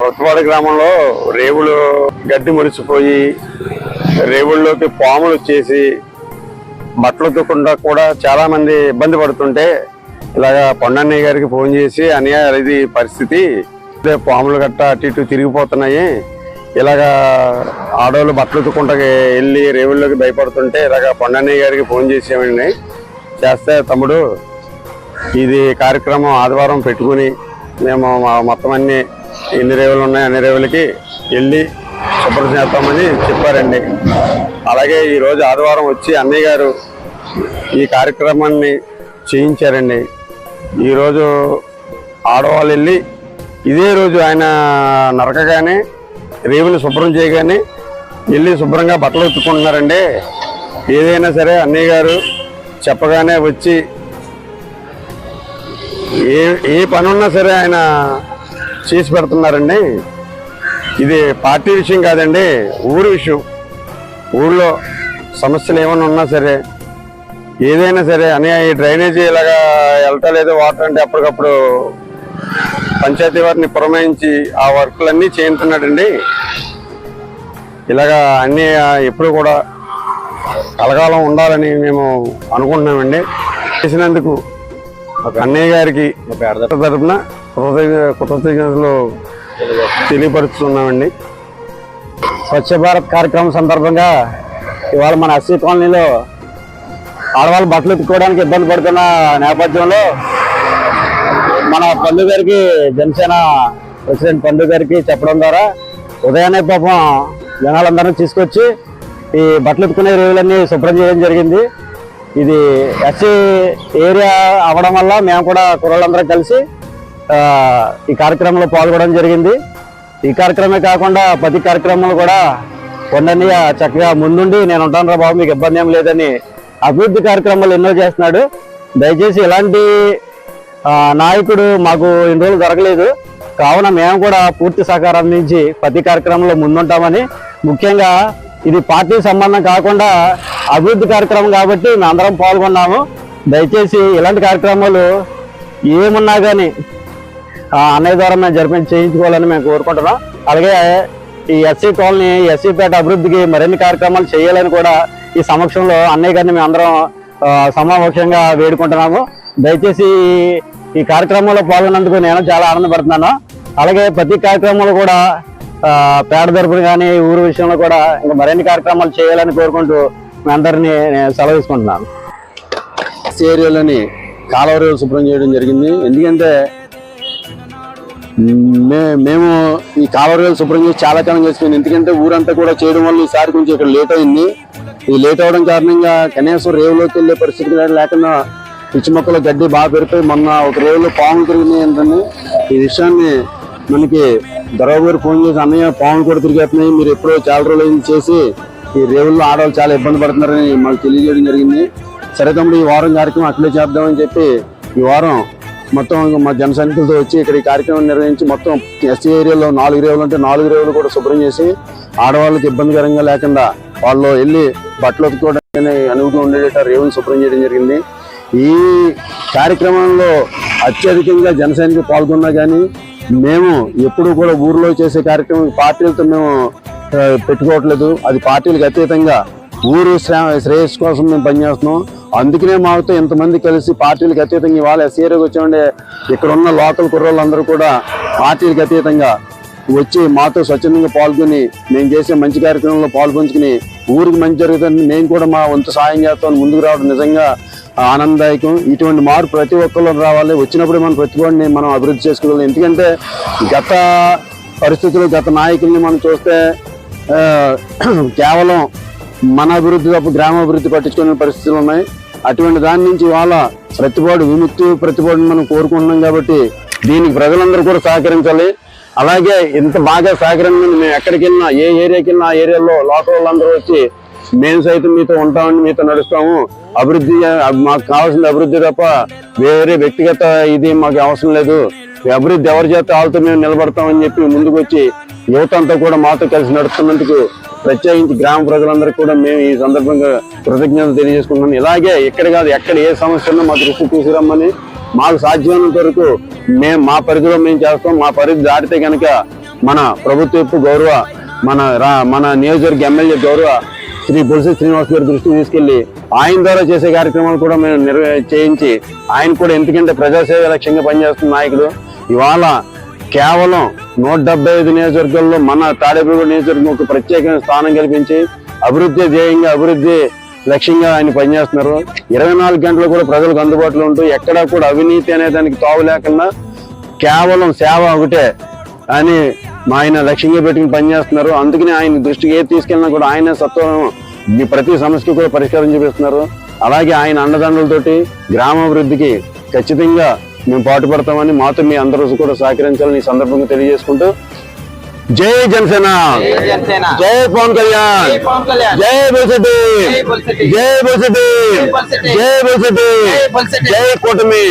కొత్తవాడ గ్రామంలో రేవులు గడ్డి మురిసిపోయి రేవుల్లోకి పాములు వచ్చేసి బట్టలు ఉతకకుండా కూడా చాలా మంది ఇబ్బంది పడుతుంటే ఇలాగా కొండన్నయ్య గారికి ఫోన్ చేసి అన్నయ్య ఇది పరిస్థితి, పాములు గట్ట అటు ఇటు తిరిగిపోతున్నాయి, ఇలాగా ఆడవాళ్ళు బట్టలు ఉతకకుండా వెళ్ళి రేవుల్లోకి భయపడుతుంటే ఇలాగా కొండన్నయ్య గారికి ఫోన్ చేసామండి. చేస్తే తమ్ముడు ఇది కార్యక్రమం ఆదివారం పెట్టుకుని మేము మొత్తం అన్ని ఎన్ని రేవులు ఉన్నాయి అన్ని రేవులకి వెళ్ళి శుభ్రం చేస్తామని చెప్పారండి. అలాగే ఈరోజు ఆదివారం వచ్చి అన్నయ్య గారు ఈ కార్యక్రమాన్ని చేయించారండి. ఈరోజు ఆడవాళ్ళు వెళ్ళి ఇదే రోజు ఆయన నరకగానే రేవులు శుభ్రం చేయగానే వెళ్ళి శుభ్రంగా బట్టలు ఉతుక్కుంటున్నారండి. ఏదైనా సరే అన్నయ్య గారు చెప్పగానే వచ్చి ఏ పని ఉన్నా సరే ఆయన చేసి పెడుతున్నారండి. ఇది పార్టీ విషయం కాదండి, ఊరి విషయం. ఊళ్ళో సమస్యలు ఏమైనా ఉన్నా సరే ఏదైనా సరే అని ఈ డ్రైనేజీ ఇలాగా వెళ్తలేదు వాటర్ అంటే అప్పటికప్పుడు పంచాయతీ వారిని పురమాయించి ఆ వర్కులన్నీ చేయించున్నాడండి. ఇలాగా అన్నీ ఎప్పుడు కూడా కలకాలం ఉండాలని మేము అనుకుంటున్నామండి. చేసినందుకు అన్నయ్య గారికి తరఫున కృతజ్ఞతలు తెలియపరుస్తున్నామండి. స్వచ్ఛ భారత్ కార్యక్రమం సందర్భంగా ఇవాళ మన ఎస్సీ కాలనీలో ఆడవాళ్ళు బట్టలు ఎత్తుకోవడానికి ఇబ్బంది పడుతున్న నేపథ్యంలో మన పండు గారికి, జనసేన ప్రెసిడెంట్ పండు గారికి చెప్పడం ద్వారా ఉదయాన్నే పాపం జనాలందరినీ తీసుకొచ్చి ఈ బట్టలు ఎత్తుకునే రేవులన్నీ శుభ్రం చేయడం జరిగింది. ఇది ఎస్సీ ఏరియా అవ్వడం వల్ల మేము కూడా కుర్రోళ్ళందరం కలిసి ఈ కార్యక్రమంలో పాల్గొనడం జరిగింది. ఈ కార్యక్రమమే కాకుండా ప్రతి కార్యక్రమంలో కూడా కొండన్నయ్య చక్కగా ముందుండి నేను ఉంటాను రా బాబు మీకు ఇబ్బంది ఏం లేదని అభివృద్ధి కార్యక్రమాలు ఎన్నో చేస్తున్నాడు. దయచేసి ఇలాంటి నాయకుడు మాకు ఇన్ని రోజులు దొరకలేదు, కావున మేము కూడా పూర్తి సహకారం అందించి ప్రతి కార్యక్రమంలో ముందుంటామని, ముఖ్యంగా ఇది పార్టీ సంబంధం కాకుండా అభివృద్ధి కార్యక్రమం కాబట్టి మేము అందరం పాల్గొన్నాము. దయచేసి ఇలాంటి కార్యక్రమాలు ఏమున్నా కానీ అన్నయ్య ద్వారా మేము చేయించుకోవాలని మేము కోరుకుంటున్నాం. అలాగే ఈ ఎస్సీ కాలనీ ఎస్సీపేట అభివృద్ధికి మరిన్ని కార్యక్రమాలు చేయాలని కూడా ఈ సమక్షంలో అన్నయ్య గారిని మేము అందరం సమావేశంగా వేడుకుంటున్నాము. దయచేసి ఈ కార్యక్రమంలో పాల్గొన్నందుకు నేను చాలా ఆనందపడుతున్నాను. అలాగే ప్రతి కార్యక్రమంలో కూడా పేడ తరపున కానీ ఊరు విషయంలో కూడా ఇంకా మరిన్ని కార్యక్రమాలు చేయాలని కోరుకుంటూ మీ అందరినీ సెలవు తీసుకుంటున్నాను. ఏరియాలోని కాలువ శుభ్రం చేయడం జరిగింది. ఎందుకంటే మేము ఈ కాలువ శుభ్రం చేసి చాలా కాలం చేసిపోయింది. ఎందుకంటే ఊరంతా కూడా చేయడం వల్ల ఈసారి కొంచెం ఇక్కడ లేట్ అయింది. ఈ లేట్ అవడం కారణంగా కనీసం రేవులోకి వెళ్ళే పరిస్థితి లేకుండా పిచ్చి మొక్కలు గడ్డి బాగా పెరిగిపోయి మొన్న ఒక రేవులో పాములు తిరిగినాయి ఏంటండి. ఈ విషయాన్ని మనకి దొరబాబు గారు ఫోన్ చేసి అన్నయ్య పాములు కూడా తిరిగేస్తున్నాయి, మీరు ఎప్పుడో చాలా రోజులు చేసి ఈ రేవుల్లో ఆడవాళ్ళు చాలా ఇబ్బంది పడుతున్నారని మాకు తెలియజేయడం జరిగింది. సరే తమ్ముడు ఈ వారం కార్యక్రమం అట్లే చేద్దామని చెప్పి ఈ వారం మొత్తం మా జన సైనికులతో వచ్చి ఇక్కడ ఈ కార్యక్రమం నిర్వహించి మొత్తం ఎస్సీ ఏరియాలో 4 రేవులు ఉంటే 4 రేవులు కూడా శుభ్రం చేసి ఆడవాళ్ళకి ఇబ్బందికరంగా లేకుండా వాళ్ళు వెళ్ళి బట్టలు ఉతుకోవడానికి అనువుగా ఉండేట రేవులు శుభ్రం చేయడం జరిగింది. ఈ కార్యక్రమంలో అత్యధికంగా జన సైనికులు పాల్గొన్నా కానీ మేము ఎప్పుడు కూడా ఊర్లో చేసే కార్యక్రమం పార్టీలతో మేము పెట్టుకోవట్లేదు. అది పార్టీలకు అతీతంగా ఊరు శ్రేయస్సు కోసం మేము పనిచేస్తున్నాం. అందుకనే మాతో ఇంతమంది కలిసి పార్టీలకు అతీతంగా ఇవాళ ఎస్ఏరికి వచ్చామంటే ఇక్కడ ఉన్న లోకల్ కుర్రోళ్ళందరూ కూడా పార్టీలకు అతీతంగా వచ్చి మాతో స్వచ్ఛందంగా పాల్గొని మేము చేసే మంచి కార్యక్రమంలో పాల్పంచుకుని ఊరికి మంచి జరుగుతుంది మేము కూడా మా వంతు సాయం చేస్తామని ముందుకు రావడం నిజంగా ఆనందదాయకం. ఇటువంటి మార్పు ప్రతి ఒక్కళ్ళు రావాలి. వచ్చినప్పుడు మనం ప్రతిభని మనం అభివృద్ధి చేసుకోవాలి. ఎందుకంటే గత పరిస్థితులు గత నాయకుల్ని మనం చూస్తే కేవలం మన అభివృద్ధి తప్ప గ్రామాభివృద్ధి పట్టించుకునే పరిస్థితులు ఉన్నాయి. అటువంటి దాని నుంచి ఇవాళ ప్రతిపాడు విముక్తి ప్రతిపాడుని మనం కోరుకుంటున్నాం కాబట్టి దీనికి ప్రజలందరూ కూడా సహకరించాలి. అలాగే ఇంత బాగా సహకరించి మేము ఎక్కడికి వెళ్ళినా ఏ ఏరియాకి వెళ్ళినా ఆ ఏరియాలో లోకల్ వాళ్ళందరూ వచ్చి మేము సైతం మీతో ఉంటామని మీతో నడుస్తాము, అభివృద్ధి మాకు కావాల్సిన అభివృద్ధి తప్ప వేరే వ్యక్తిగత ఇది మాకు అవసరం లేదు, అభివృద్ధి ఎవరి చేత వాళ్ళతో మేము నిలబడతామని చెప్పి ముందుకు వచ్చి యువత అంతా కూడా మాతో కలిసి నడుస్తున్నందుకు ప్రత్యేకించి గ్రామ ప్రజలందరికీ కూడా మేము ఈ సందర్భంగా కృతజ్ఞతలు తెలియజేసుకుంటున్నాం. ఇలాగే ఎక్కడ కాదు ఎక్కడ ఏ సమస్య ఉన్నా మా దృష్టి తీసుకురమ్మని మాకు సాధ్యమైనంత వరకు మేము మా పరిధిలో మేము చేస్తాం. మా పరిధి దాటితే కనుక మన ప్రభుత్వ గౌరవ మన నియోజకవర్గ ఎమ్మెల్యే గౌరవ శ్రీ బొలిశెట్టి శ్రీనివాస్ గారి దృష్టికి తీసుకెళ్లి ఆయన ద్వారా చేసే కార్యక్రమాలు కూడా మేము చేయించి ఆయన కూడా ఎందుకంటే ప్రజాసేవ లక్ష్యంగా పనిచేస్తున్న నాయకుడు. ఇవాళ కేవలం 175 నియోజకవర్గాల్లో మన తాడేపల్లి నియోజకవర్గం ఒక ప్రత్యేకమైన స్థానం కల్పించి అభివృద్ధి ధ్యేయంగా అభివృద్ధి లక్ష్యంగా ఆయన పనిచేస్తున్నారు. 24 గంటలు కూడా ప్రజలకు అందుబాటులో ఉంటూ ఎక్కడా కూడా అవినీతి అనే దానికి తావు లేకుండా కేవలం సేవ ఒకటే అని ఆయన లక్ష్యంగా పెట్టుకుని పనిచేస్తున్నారు. అందుకని ఆయన దృష్టికి ఏది తీసుకెళ్ళినా కూడా ఆయన సత్వరం ప్రతి సమస్యకు కూడా పరిష్కారం చూపిస్తున్నారు. అలాగే ఆయన అండదండలతోటి గ్రామాభివృద్ధికి ఖచ్చితంగా మేము పాటుపడతామని మాతో మీ అందరూ కూడా సహకరించాలని ఈ సందర్భంగా తెలియజేసుకుంటూ జై జనసేన, జై పవన్ కళ్యాణ్, జై బొలిశెట్టి, జై బొలిశెట్టి, జై బొలిశెట్టి, జై కూటమి.